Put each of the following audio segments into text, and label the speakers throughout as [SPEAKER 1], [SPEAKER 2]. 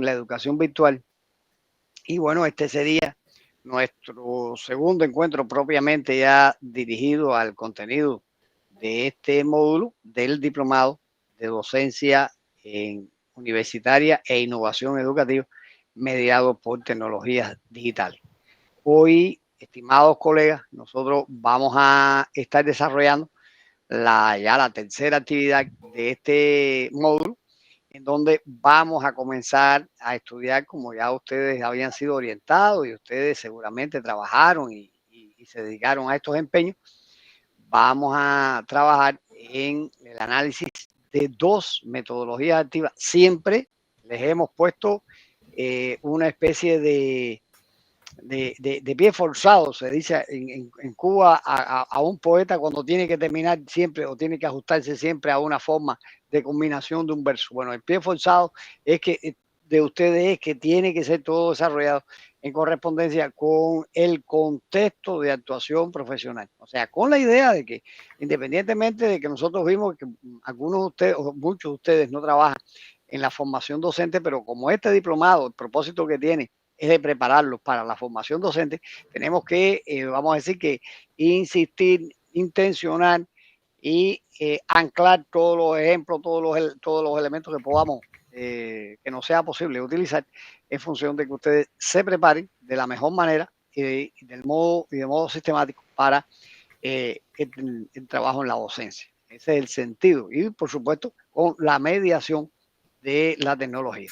[SPEAKER 1] en la educación virtual. Y bueno, este sería nuestro segundo encuentro propiamente ya dirigido al contenido de este módulo del diplomado de docencia en universitaria e innovación educativa mediado por tecnologías digitales. Hoy, estimados colegas, nosotros vamos a estar desarrollando ya la tercera actividad de este módulo, en donde vamos a comenzar a estudiar, como ya ustedes habían sido orientados y ustedes seguramente trabajaron y se dedicaron a estos empeños. Vamos a trabajar en el análisis de dos metodologías activas. Siempre les hemos puesto una especie de pie forzado, se dice en Cuba a un poeta cuando tiene que terminar siempre o tiene que ajustarse siempre a una forma de combinación de un verso. Bueno, el pie forzado es que de ustedes es que tiene que ser todo desarrollado en correspondencia con el contexto de actuación profesional. O sea, con la idea de que independientemente de que nosotros vimos que algunos de ustedes o muchos de ustedes no trabajan en la formación docente, pero como este diplomado, el propósito que tiene es de prepararlos para la formación docente, tenemos que, vamos a decir que insistir, intencionar y anclar todos los ejemplos, todos los elementos que podamos, que nos sea posible utilizar en función de que ustedes se preparen de la mejor manera y de modo sistemático para el trabajo en la docencia. Ese es el sentido y, por supuesto, con la mediación de la tecnología.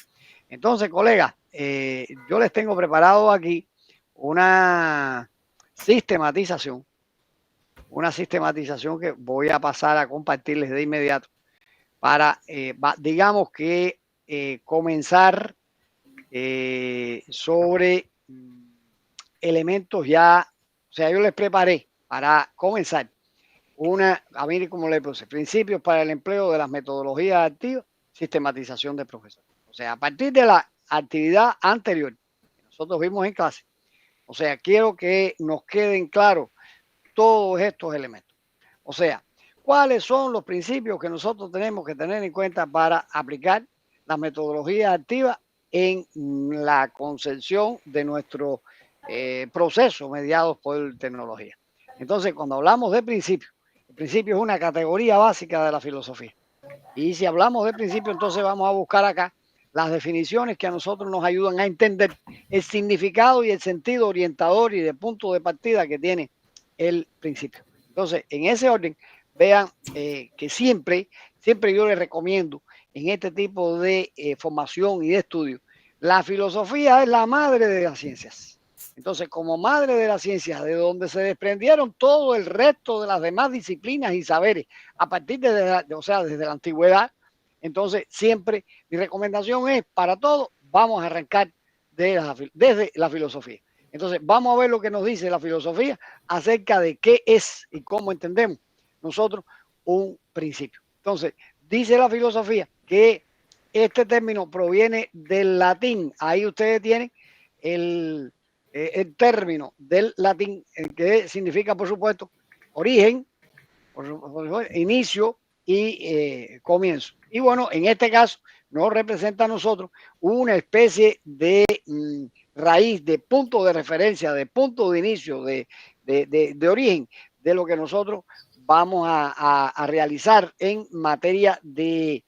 [SPEAKER 1] Entonces, colegas, yo les tengo preparado aquí una sistematización que voy a pasar a compartirles de inmediato para, digamos que, comenzar sobre elementos ya, o sea, yo les preparé para comenzar a mí como le puse, principios para el empleo de las metodologías activas, sistematización de profesores. O sea, a partir de la actividad anterior que nosotros vimos en clase, o sea, quiero que nos queden claros todos estos elementos. O sea, ¿cuáles son los principios que nosotros tenemos que tener en cuenta para aplicar las metodologías activas en la concepción de nuestro proceso mediados por tecnología? Entonces, cuando hablamos de principios, el principio es una categoría básica de la filosofía. Y si hablamos de principio, entonces vamos a buscar acá las definiciones que a nosotros nos ayudan a entender el significado y el sentido orientador y de punto de partida que tiene el principio. Entonces, en ese orden, vean que siempre yo les recomiendo en este tipo de formación y de estudio, la filosofía es la madre de las ciencias. Entonces, como madre de las ciencias, de donde se desprendieron todo el resto de las demás disciplinas y saberes, a partir desde la antigüedad, entonces siempre mi recomendación es, para todo, vamos a arrancar desde la filosofía. Entonces, vamos a ver lo que nos dice la filosofía acerca de qué es y cómo entendemos nosotros un principio. Entonces, dice la filosofía que este término proviene del latín. Ahí ustedes tienen el término del latín que significa, por supuesto, origen, inicio y comienzo. Y bueno, en este caso nos representa a nosotros una especie de raíz, de punto de referencia, de punto de inicio, de origen de lo que nosotros vamos a realizar en materia de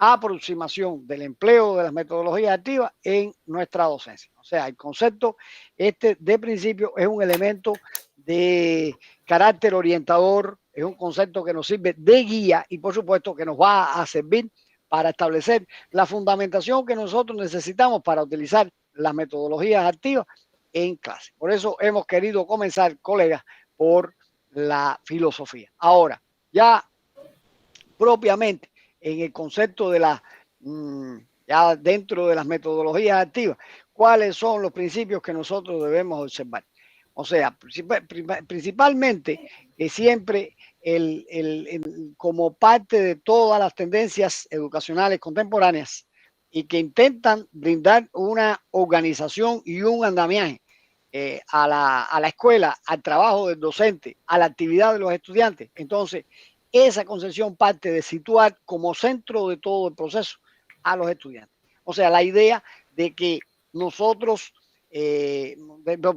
[SPEAKER 1] aproximación del empleo de las metodologías activas en nuestra docencia. O sea, el concepto de principio es un elemento de carácter orientador, es un concepto que nos sirve de guía y por supuesto que nos va a servir para establecer la fundamentación que nosotros necesitamos para utilizar las metodologías activas en clase. Por eso hemos querido comenzar, colegas, por la filosofía. Ahora, ya propiamente en el concepto de ya dentro de las metodologías activas, ¿cuáles son los principios que nosotros debemos observar? O sea, principalmente que siempre como parte de todas las tendencias educacionales contemporáneas y que intentan brindar una organización y un andamiaje a la escuela, al trabajo del docente, a la actividad de los estudiantes. Entonces, esa concepción parte de situar como centro de todo el proceso a los estudiantes. O sea, la idea de que nosotros,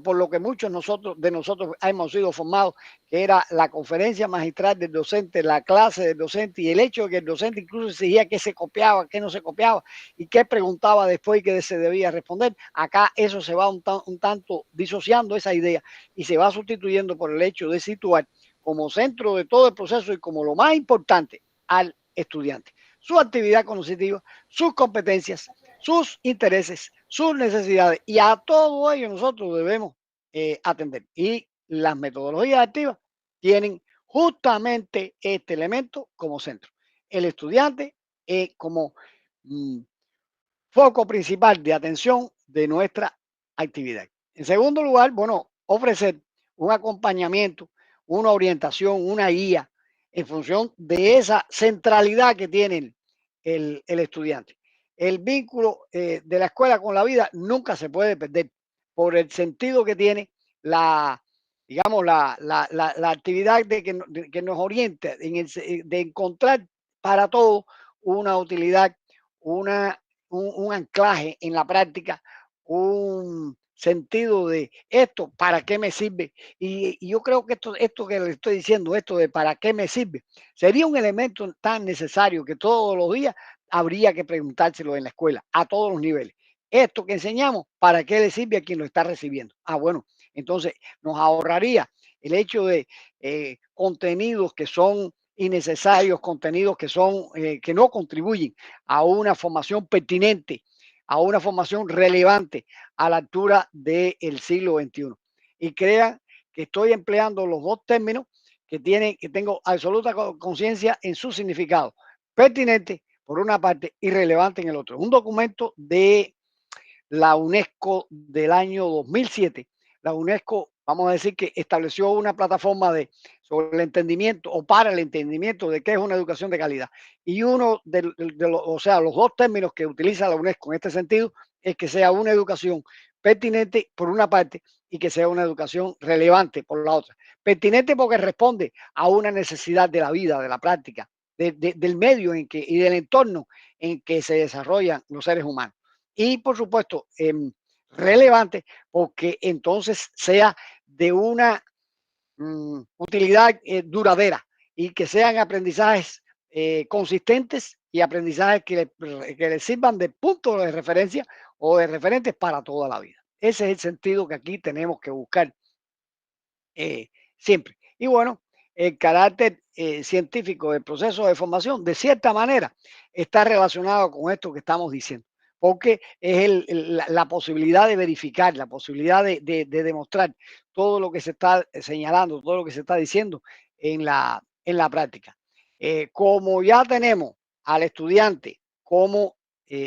[SPEAKER 1] por lo que muchos de nosotros hemos sido formados, que era la conferencia magistral del docente, la clase del docente y el hecho de que el docente incluso exigía qué se copiaba, qué no se copiaba y qué preguntaba después y qué se debía responder. Acá eso se va un tanto disociando esa idea y se va sustituyendo por el hecho de situar como centro de todo el proceso y como lo más importante al estudiante, su actividad cognitiva, sus competencias, sus intereses, sus necesidades, y a todo ello nosotros debemos atender. Y las metodologías activas tienen justamente este elemento como centro. El estudiante como mm, foco principal de atención de nuestra actividad. En segundo lugar, bueno, ofrecer un acompañamiento, una orientación, una guía en función de esa centralidad que tiene el estudiante. El vínculo de la escuela con la vida nunca se puede perder por el sentido que tiene la, digamos, la actividad de que nos orienta, de encontrar para todo una utilidad, una un anclaje en la práctica, un sentido de esto, ¿para qué me sirve? Y yo creo que esto que le estoy diciendo, esto de para qué me sirve, sería un elemento tan necesario que todos los días habría que preguntárselo en la escuela, a todos los niveles. Esto que enseñamos, ¿para qué le sirve a quien lo está recibiendo? Ah, bueno, entonces nos ahorraría el hecho de contenidos que son innecesarios, contenidos que son que no contribuyen a una formación pertinente, a una formación relevante a la altura del siglo XXI. Y crean que estoy empleando los dos términos que tengo absoluta conciencia en su significado. Pertinente por una parte y relevante en el otro. Un documento de la UNESCO del año 2007. La UNESCO, vamos a decir que estableció una plataforma sobre el entendimiento o para el entendimiento de qué es una educación de calidad. Y uno o sea, los dos términos que utiliza la UNESCO en este sentido es que sea una educación pertinente por una parte y que sea una educación relevante por la otra. Pertinente porque responde a una necesidad de la vida, de la práctica, del medio en que, y del entorno en que se desarrollan los seres humanos y por supuesto relevante porque entonces sea de una utilidad duradera y que sean aprendizajes consistentes y aprendizajes que le sirvan de punto de referencia o de referentes para toda la vida. Ese es el sentido que aquí tenemos que buscar siempre. Y bueno, el carácter científico del proceso de formación, de cierta manera, está relacionado con esto que estamos diciendo, porque es la posibilidad de verificar, la posibilidad de demostrar todo lo que se está señalando, todo lo que se está diciendo en la práctica. Como ya tenemos al estudiante como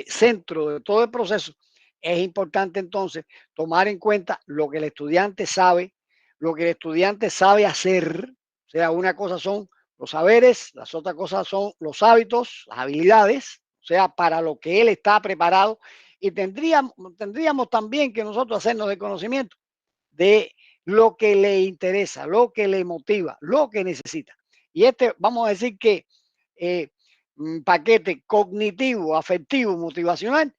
[SPEAKER 1] centro de todo el proceso, es importante entonces tomar en cuenta lo que el estudiante sabe, lo que el estudiante sabe hacer. O sea, una cosa son los saberes, las otras cosas son los hábitos, las habilidades, o sea, para lo que él está preparado. Y tendríamos también que nosotros hacernos de conocimiento de lo que le interesa, lo que le motiva, lo que necesita. Y este, vamos a decir que eh, paquete cognitivo, afectivo, motivacional,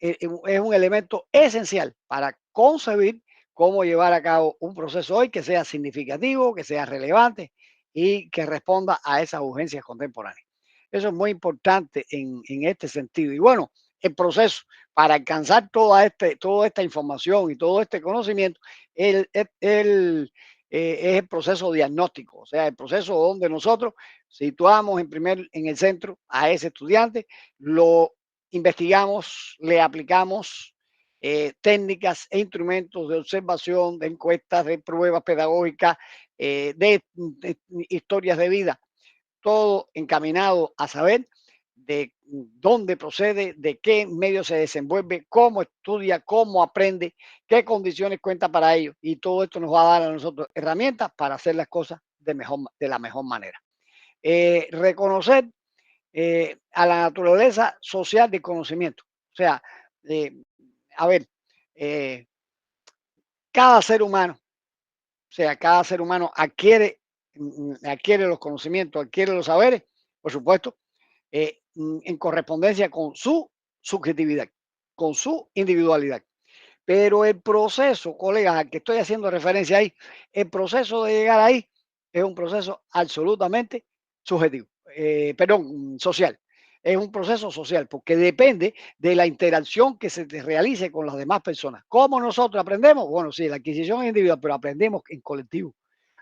[SPEAKER 1] es un elemento esencial para concebir cómo llevar a cabo un proceso hoy que sea significativo, que sea relevante y que responda a esas urgencias contemporáneas. Eso es muy importante en este sentido. Y bueno, el proceso para alcanzar toda esta información y todo este conocimiento es el proceso diagnóstico, o sea, el proceso donde nosotros situamos en el centro a ese estudiante, lo investigamos, le aplicamos técnicas e instrumentos de observación, de encuestas, de pruebas pedagógicas, de historias de vida, todo encaminado a saber de dónde procede, de qué medio se desenvuelve, cómo estudia, cómo aprende, qué condiciones cuenta para ello. Y todo esto nos va a dar a nosotros herramientas para hacer las cosas de la mejor manera. Reconocer a la naturaleza social del conocimiento. O sea, eh, a ver, eh, cada ser humano, o sea, cada ser humano adquiere los conocimientos, adquiere los saberes, por supuesto, en correspondencia con su subjetividad. con su individualidad. Pero el proceso, colegas, al que estoy haciendo referencia ahí, el proceso de llegar ahí es un proceso absolutamente subjetivo, social. Es un proceso social porque depende de la interacción que se te realice con las demás personas. ¿Cómo nosotros aprendemos? Bueno, sí, la adquisición es individual, pero aprendemos en colectivo,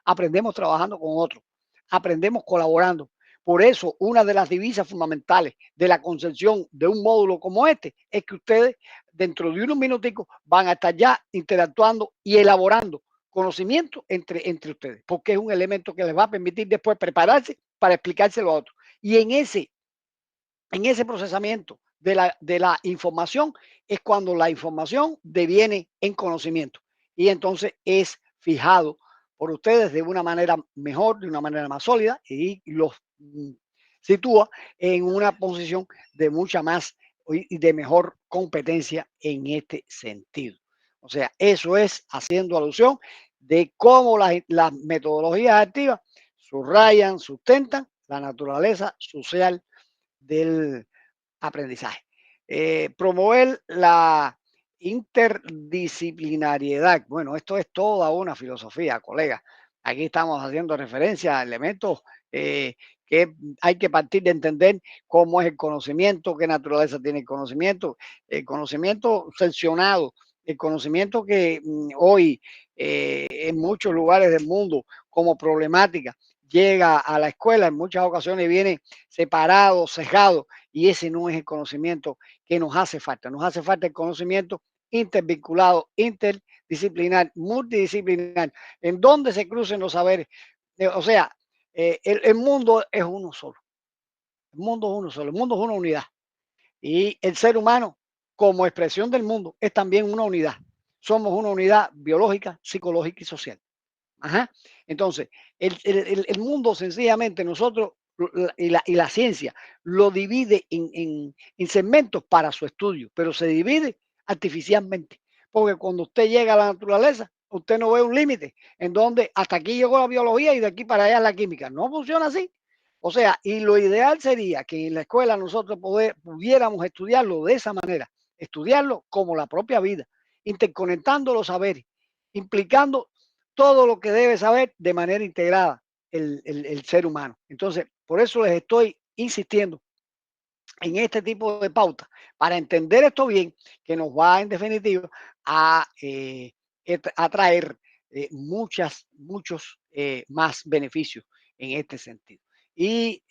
[SPEAKER 1] aprendemos trabajando con otros, aprendemos colaborando. Por eso, una de las divisas fundamentales de la concepción de un módulo como este es que ustedes, dentro de unos minuticos, van a estar ya interactuando y elaborando conocimiento entre ustedes, porque es un elemento que les va a permitir después prepararse para explicárselo a otros. Y en ese procesamiento de la información es cuando la información deviene en conocimiento y entonces es fijado por ustedes de una manera mejor, de una manera más sólida y los sitúa en una posición de mucha más y de mejor competencia en este sentido. O sea, eso es haciendo alusión de cómo las metodologías activas subrayan, sustentan la naturaleza social del aprendizaje. Promover la interdisciplinariedad. Bueno, esto es toda una filosofía, colegas. Aquí estamos haciendo referencia a elementos que hay que partir de entender cómo es el conocimiento, qué naturaleza tiene el conocimiento seccionado, el conocimiento que hoy en muchos lugares del mundo como problemática llega a la escuela, en muchas ocasiones viene separado, sesgado, y ese no es el conocimiento que nos hace falta. Nos hace falta el conocimiento intervinculado, interdisciplinar, multidisciplinar, en donde se crucen los saberes. O sea, el mundo es uno solo. El mundo es uno solo. El mundo es una unidad. Y el ser humano, como expresión del mundo, es también una unidad. Somos una unidad biológica, psicológica y social. Ajá. Entonces, el mundo sencillamente nosotros y la ciencia lo divide en segmentos para su estudio, pero se divide artificialmente. Porque cuando usted llega a la naturaleza, usted no ve un límite en donde hasta aquí llegó la biología y de aquí para allá la química. No funciona así. O sea, y lo ideal sería que en la escuela nosotros pudiéramos estudiarlo de esa manera, estudiarlo como la propia vida, interconectando los saberes, implicando todo lo que debe saber de manera integrada el ser humano. Entonces, por eso les estoy insistiendo en este tipo de pautas, para entender esto bien, que nos va en definitiva a traer muchos más beneficios en este sentido. Y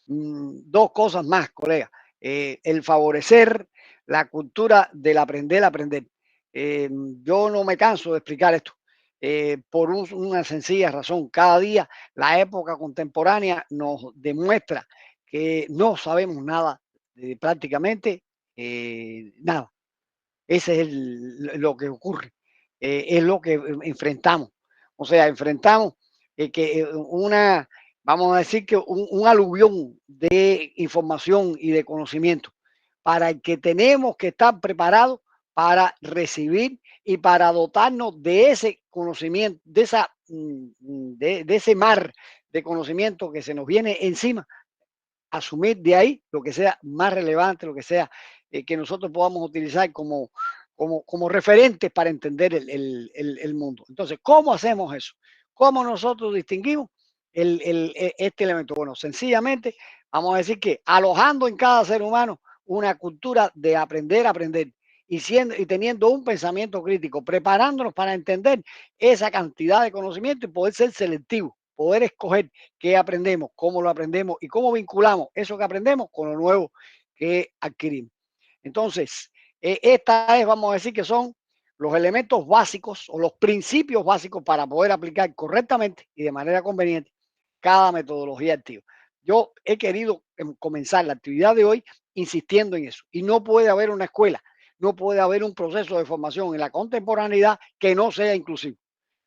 [SPEAKER 1] dos cosas más, colega. El favorecer la cultura del aprender. Yo no me canso de explicar esto. Por una sencilla razón, cada día la época contemporánea nos demuestra que no sabemos nada, prácticamente nada. Ese es lo que ocurre, es lo que enfrentamos. O sea, enfrentamos una, vamos a decir que un aluvión de información y de conocimiento para el que tenemos que estar preparados para recibir y para dotarnos de ese conocimiento, de ese mar de conocimiento que se nos viene encima, asumir de ahí lo que sea más relevante, lo que sea que nosotros podamos utilizar como referentes para entender el mundo. Entonces, ¿cómo hacemos eso? ¿Cómo nosotros distinguimos este elemento? Bueno, sencillamente vamos a decir que alojando en cada ser humano una cultura de aprender a aprender y teniendo un pensamiento crítico, preparándonos para entender esa cantidad de conocimiento y poder ser selectivo, poder escoger qué aprendemos, cómo lo aprendemos y cómo vinculamos eso que aprendemos con lo nuevo que adquirimos. Entonces, esta es, vamos a decir que son los elementos básicos o los principios básicos para poder aplicar correctamente y de manera conveniente cada metodología activa. Yo he querido comenzar la actividad de hoy insistiendo en eso. Y no puede haber una escuela, no puede haber un proceso de formación en la contemporaneidad que no sea inclusivo.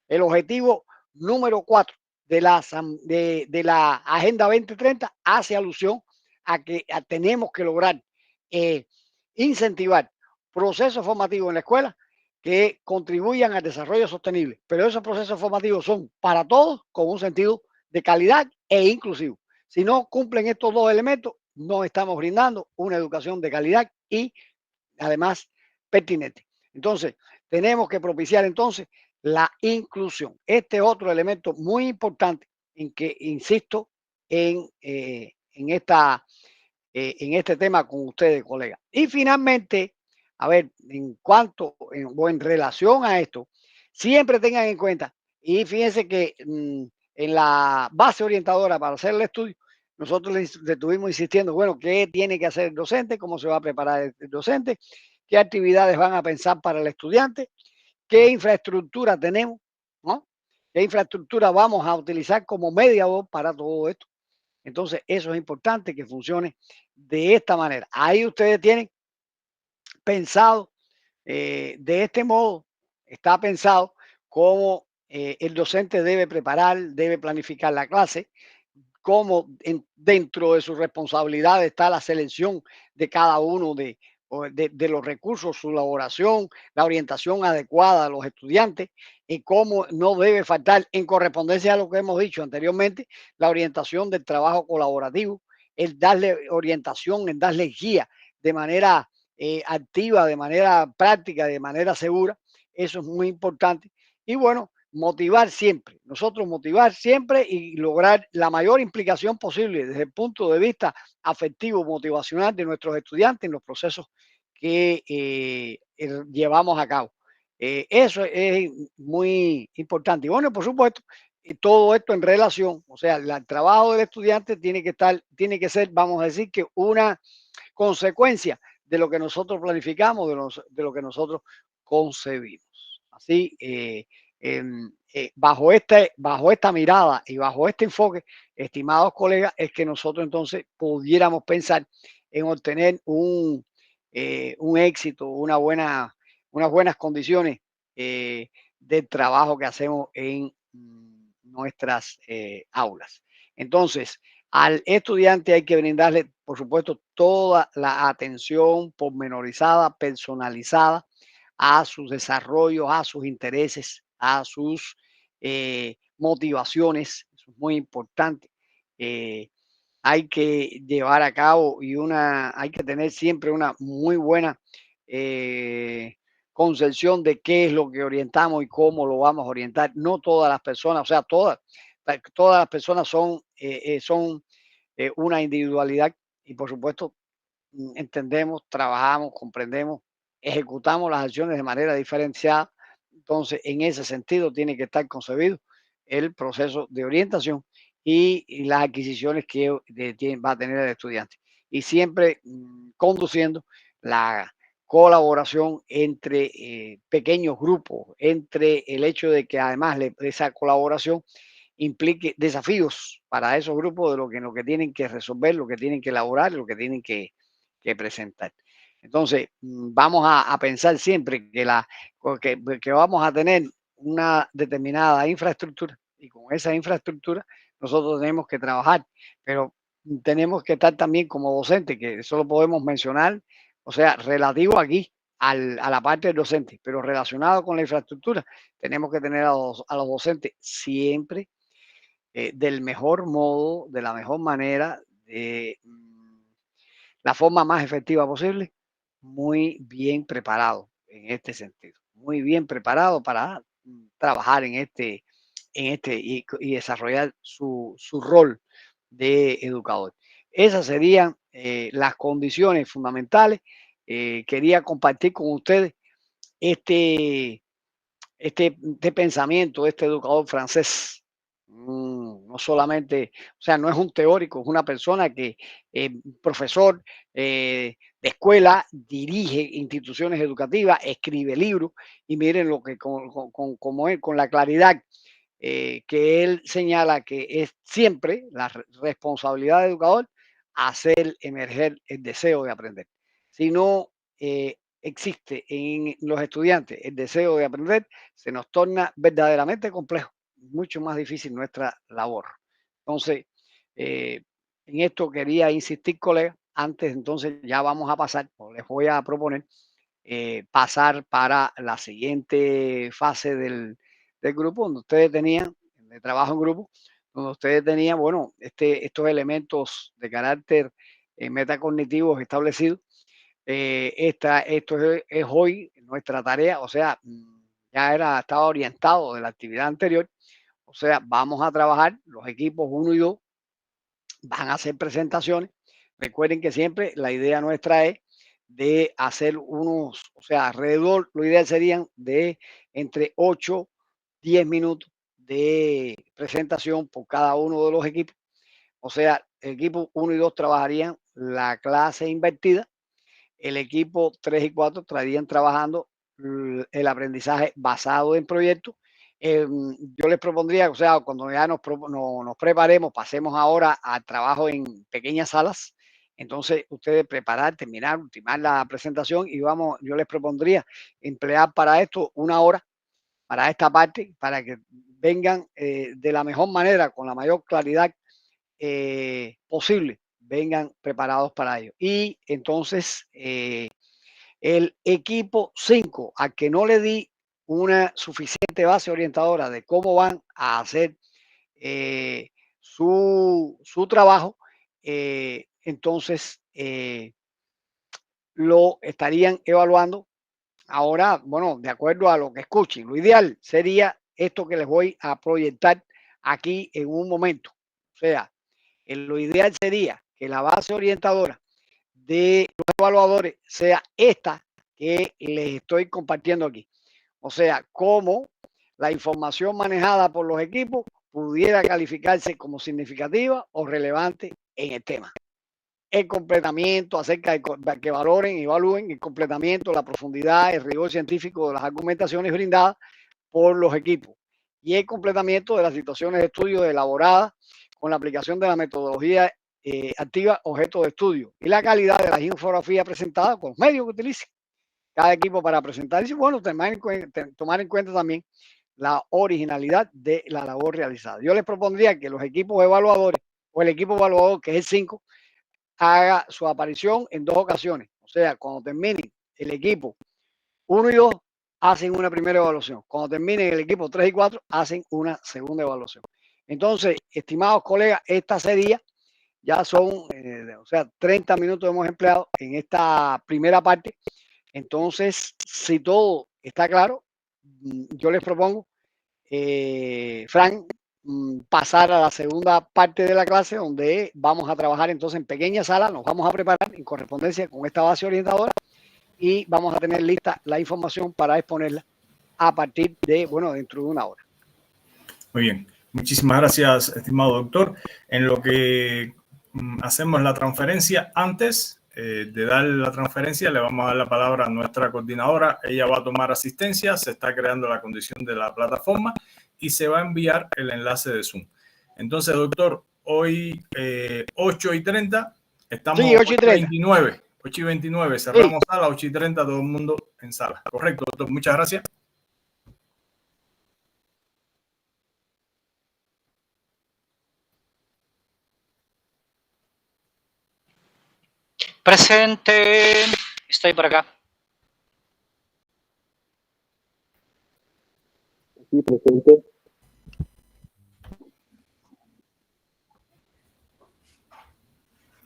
[SPEAKER 1] El objetivo número 4 de la Agenda 2030 hace alusión a que tenemos que lograr incentivar procesos formativos en la escuela que contribuyan al desarrollo sostenible. Pero esos procesos formativos son para todos con un sentido de calidad e inclusivo. Si no cumplen estos dos elementos, no estamos brindando una educación de calidad y además pertinente. Entonces, tenemos que propiciar entonces la inclusión. Este es otro elemento muy importante en que insisto en este tema con ustedes, colegas. Y finalmente, a ver, o en relación a esto, siempre tengan en cuenta, y fíjense que en la base orientadora para hacer el estudio, nosotros le estuvimos insistiendo, bueno, ¿qué tiene que hacer el docente? ¿Cómo se va a preparar el docente? ¿Qué actividades van a pensar para el estudiante? ¿Qué infraestructura tenemos? ¿No? ¿Qué infraestructura vamos a utilizar como mediador para todo esto? Entonces, eso es importante que funcione de esta manera. Ahí ustedes tienen pensado de este modo, está pensado cómo el docente debe preparar, debe planificar la clase, cómo dentro de su responsabilidad está la selección de cada uno de los recursos, su elaboración, la orientación adecuada a los estudiantes y cómo no debe faltar, en correspondencia a lo que hemos dicho anteriormente, la orientación del trabajo colaborativo, el darle orientación, el darle guía de manera activa, de manera práctica, de manera segura. Eso es muy importante. Y bueno, motivar siempre, nosotros motivar siempre y lograr la mayor implicación posible desde el punto de vista afectivo, motivacional de nuestros estudiantes en los procesos que llevamos a cabo. Eso es muy importante. Y bueno, por supuesto, todo esto en relación, o sea, el trabajo del estudiante tiene que ser, vamos a decir, que una consecuencia de lo que nosotros planificamos, de lo que nosotros concebimos. Así, bajo esta mirada y bajo este enfoque, estimados colegas, es que nosotros entonces pudiéramos pensar en obtener un éxito, unas buenas condiciones del trabajo que hacemos en nuestras aulas. Entonces, al estudiante hay que brindarle, por supuesto, toda la atención pormenorizada, personalizada a sus desarrollos, a sus intereses, a sus motivaciones. Eso es muy importante. Eh, Hay que llevar a cabo hay que tener siempre una muy buena eh, concepción de qué es lo que orientamos y cómo lo vamos a orientar. No todas las personas, o sea, todas las personas son una individualidad y por supuesto entendemos, trabajamos, comprendemos, ejecutamos las acciones de manera diferenciada. Entonces, en ese sentido, tiene que estar concebido el proceso de orientación y las adquisiciones que va a tener el estudiante. Y siempre conduciendo la colaboración entre pequeños grupos, entre el hecho de que además esa colaboración implique desafíos para esos grupos de lo que tienen que resolver, lo que tienen que elaborar, lo que tienen que presentar. Entonces, vamos a pensar siempre que vamos a tener una determinada infraestructura y con esa infraestructura nosotros tenemos que trabajar, pero tenemos que estar también como docentes, que eso lo podemos mencionar, o sea, relativo aquí a la parte del docente, pero relacionado con la infraestructura, tenemos que tener a los docentes siempre del mejor modo, de la mejor manera, de la forma más efectiva posible, muy bien preparado en este sentido, muy bien preparado para trabajar y desarrollar su rol de educador. Esas serían las condiciones fundamentales. Quería compartir con ustedes este, este pensamiento de este educador francés. No solamente, o sea, no es un teórico, es una persona que, profesor de escuela, dirige instituciones educativas, escribe libros y miren lo que como él, con la claridad que él señala que es siempre la responsabilidad del educador hacer emerger el deseo de aprender. Si no existe en los estudiantes el deseo de aprender, se nos torna verdaderamente complejo, mucho más difícil nuestra labor. Entonces, en esto quería insistir, colegas. Antes, entonces, ya vamos a pasar, o les voy a proponer pasar para la siguiente fase del grupo, donde ustedes tenían, de trabajo en grupo, donde ustedes tenían, bueno, estos elementos de carácter metacognitivos establecidos, Esto es hoy nuestra tarea, o sea, estaba orientado de la actividad anterior, o sea, vamos a trabajar los equipos 1 y 2, van a hacer presentaciones. Recuerden que siempre la idea nuestra es de hacer unos, o sea, alrededor, lo ideal serían de entre 8, 10 minutos de presentación por cada uno de los equipos. O sea, el equipo 1 y 2 trabajarían la clase invertida, el equipo 3 y 4 estarían trabajando el aprendizaje basado en proyectos. Yo les propondría, o sea, cuando ya nos preparemos, pasemos ahora al trabajo en pequeñas salas. Entonces, ustedes preparar, terminar, ultimar la presentación y yo les propondría emplear para esto 1 hora, para esta parte, para que vengan de la mejor manera, con la mayor claridad posible, vengan preparados para ello. Y entonces, el equipo 5, al que no le di una suficiente base orientadora de cómo van a hacer su trabajo, entonces lo estarían evaluando. Ahora, bueno, de acuerdo a lo que escuchen, lo ideal sería esto que les voy a proyectar aquí en un momento. O sea, lo ideal sería que la base orientadora de los evaluadores sea esta que les estoy compartiendo aquí. O sea, cómo la información manejada por los equipos pudiera calificarse como significativa o relevante en el tema. El completamiento acerca de que valoren y evalúen el completamiento, la profundidad, el rigor científico de las argumentaciones brindadas por los equipos y el completamiento de las situaciones de estudio elaboradas con la aplicación de la metodología activa objeto de estudio y la calidad de las infografías presentadas con los medios que utilicen cada equipo para presentar. Y bueno, tomar en cuenta también la originalidad de la labor realizada. Yo les propondría que los equipos evaluadores o el equipo evaluador, que es el 5, haga su aparición en 2 ocasiones. O sea, cuando terminen el equipo 1 y 2, hacen una primera evaluación. Cuando terminen el equipo 3 y 4, hacen una segunda evaluación. Entonces, estimados colegas, esta sería, ya son, o sea, 30 minutos hemos empleado en esta primera parte. Entonces, si todo está claro, yo les propongo, Frank, pasar a la segunda parte de la clase donde vamos a trabajar entonces en pequeña sala, nos vamos a preparar en correspondencia con esta base orientadora y vamos a tener lista la información para exponerla a partir de, bueno, dentro de 1 hora.
[SPEAKER 2] Muy bien, muchísimas gracias, estimado doctor. En lo que hacemos la transferencia, antes de dar la transferencia, le vamos a dar la palabra a nuestra coordinadora. Ella va a tomar asistencia, se está creando la condición de la plataforma y se va a enviar el enlace de Zoom. Entonces, doctor, hoy 8:30, estamos
[SPEAKER 1] sí, 8:30.
[SPEAKER 2] 8:29. 8:29, cerramos sala, 8:30, todo el mundo en sala. Correcto, doctor, muchas gracias.
[SPEAKER 3] Presente. Estoy por acá.
[SPEAKER 4] Sí, presente.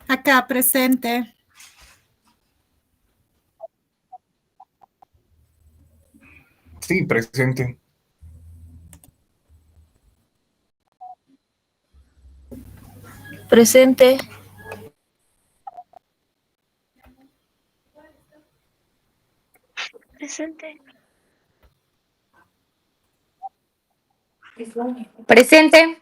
[SPEAKER 5] Acá presente.
[SPEAKER 2] Sí, presente.
[SPEAKER 6] Presente.
[SPEAKER 7] Presente.
[SPEAKER 6] Presente.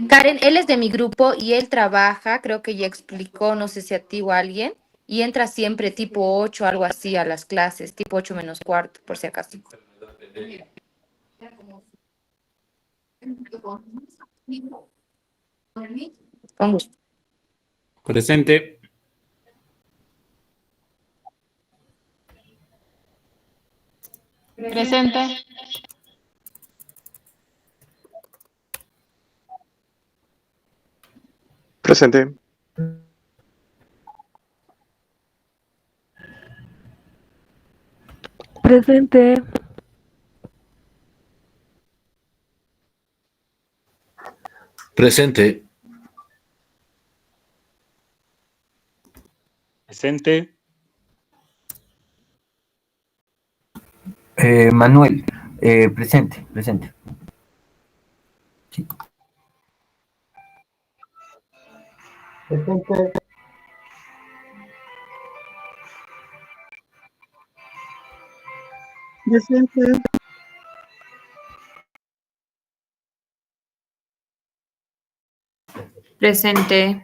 [SPEAKER 6] Karen, él es de mi grupo y él trabaja, creo que ya explicó, no sé si a ti o a alguien, y entra siempre tipo 8, algo así, a las clases, tipo 8 menos cuarto, por si acaso. Con gusto.
[SPEAKER 4] Presente.
[SPEAKER 7] Presente.
[SPEAKER 4] Presente.
[SPEAKER 5] Presente.
[SPEAKER 4] Presente.
[SPEAKER 7] Presente.
[SPEAKER 8] Manuel, presente, presente. Sí.
[SPEAKER 9] Presente.
[SPEAKER 10] Presente.
[SPEAKER 6] Presente.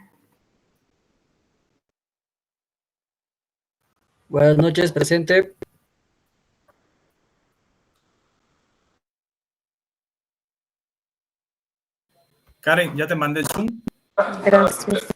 [SPEAKER 11] Buenas noches, presente.
[SPEAKER 2] Karen, ya te mandé el Zoom.
[SPEAKER 6] Gracias.